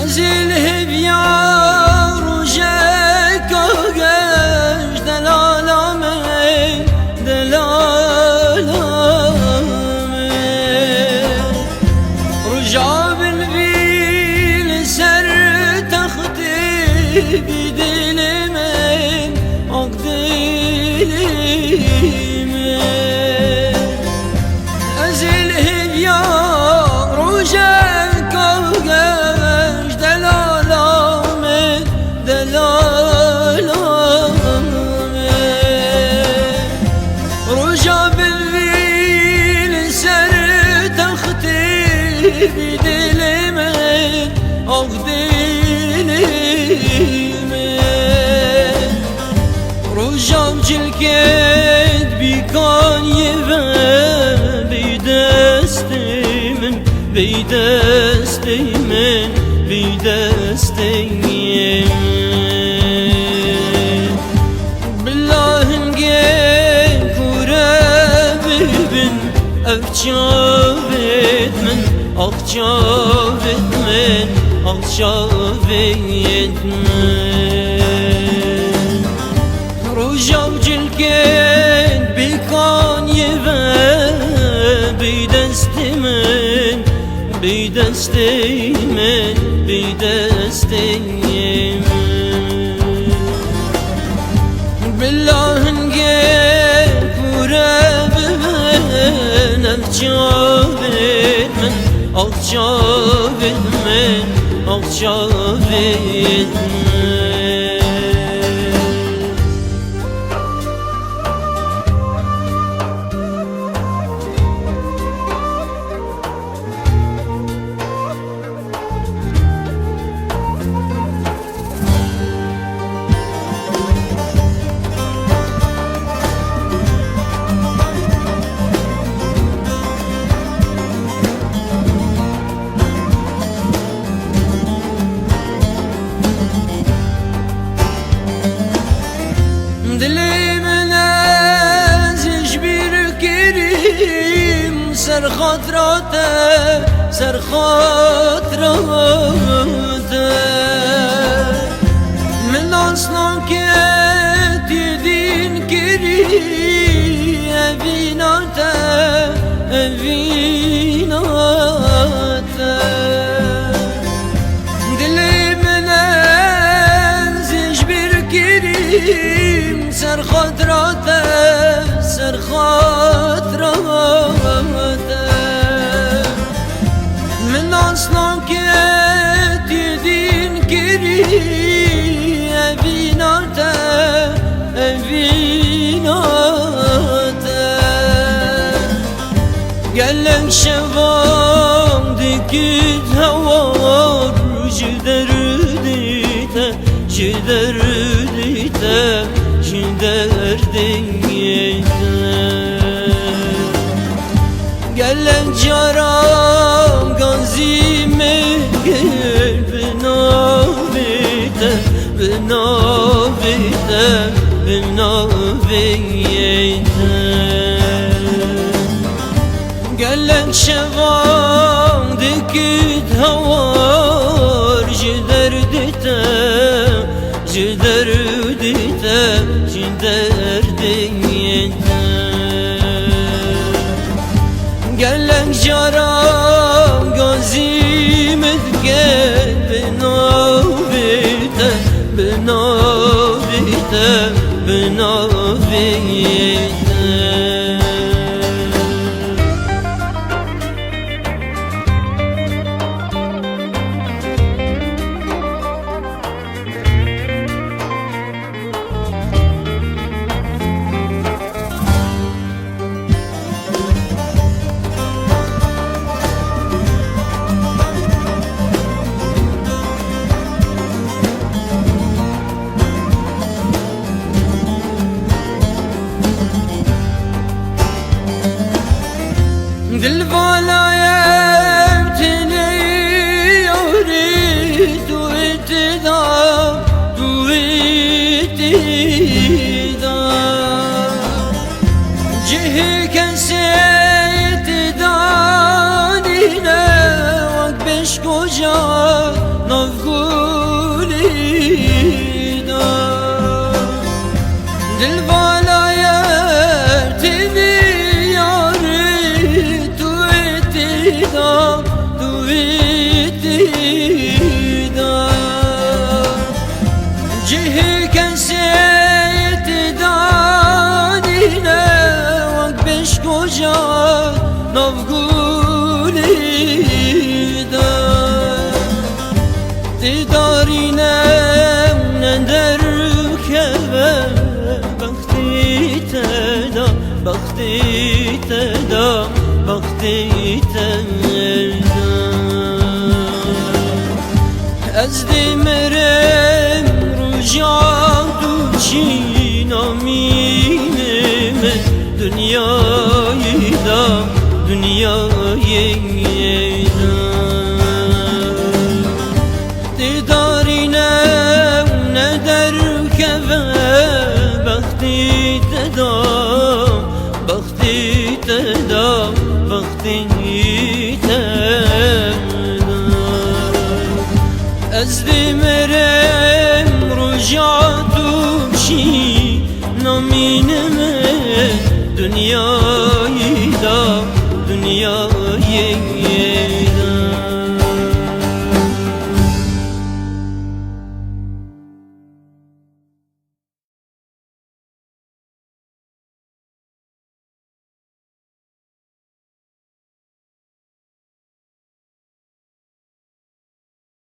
زلهب يا رجاك وقاش دلالامي دلالامي رجع بالفيل سر تختي بدل من أقديلي أزلهب يا رجاك وقاش دلالامي رجع بالفيل سر تختي بدل من أقديلي رجع بجلكت بيكون يبان بيدستي من بالله نقين كورابي بن أخشافت من رجع بجلكت بيكون يبان بيدستي من بالله نقين كورابي بن أخشافت دلي منازج بير كريم سر خاطراته من أصلا كيت يدين كريم أبيناته دلي منازج بير كريم سر خاطراته من أصلا كيت يدين كريم أبيناته قالك شباب دكت هوار جدر ديته قالك جرام غازي مهجر بنابته قالك شباب دكت هوار جدر ديته قالك جرام غازي مهجر بنابته beş koca navgulida Dilvala yertini yari tu etida Cihi kensiyeti danine Vak beş koca navgulida Didarinem ne derkeve Bakti teda, bakti teda, bakti teda Ez dimerem rujat tu çinaminime Dünyayı da, dünyayı da Didarinem ne derkeve Bakti teda, bakti teda, bakti teda Ez dimerem rujatu şi namineme Dünyayı da dünyayı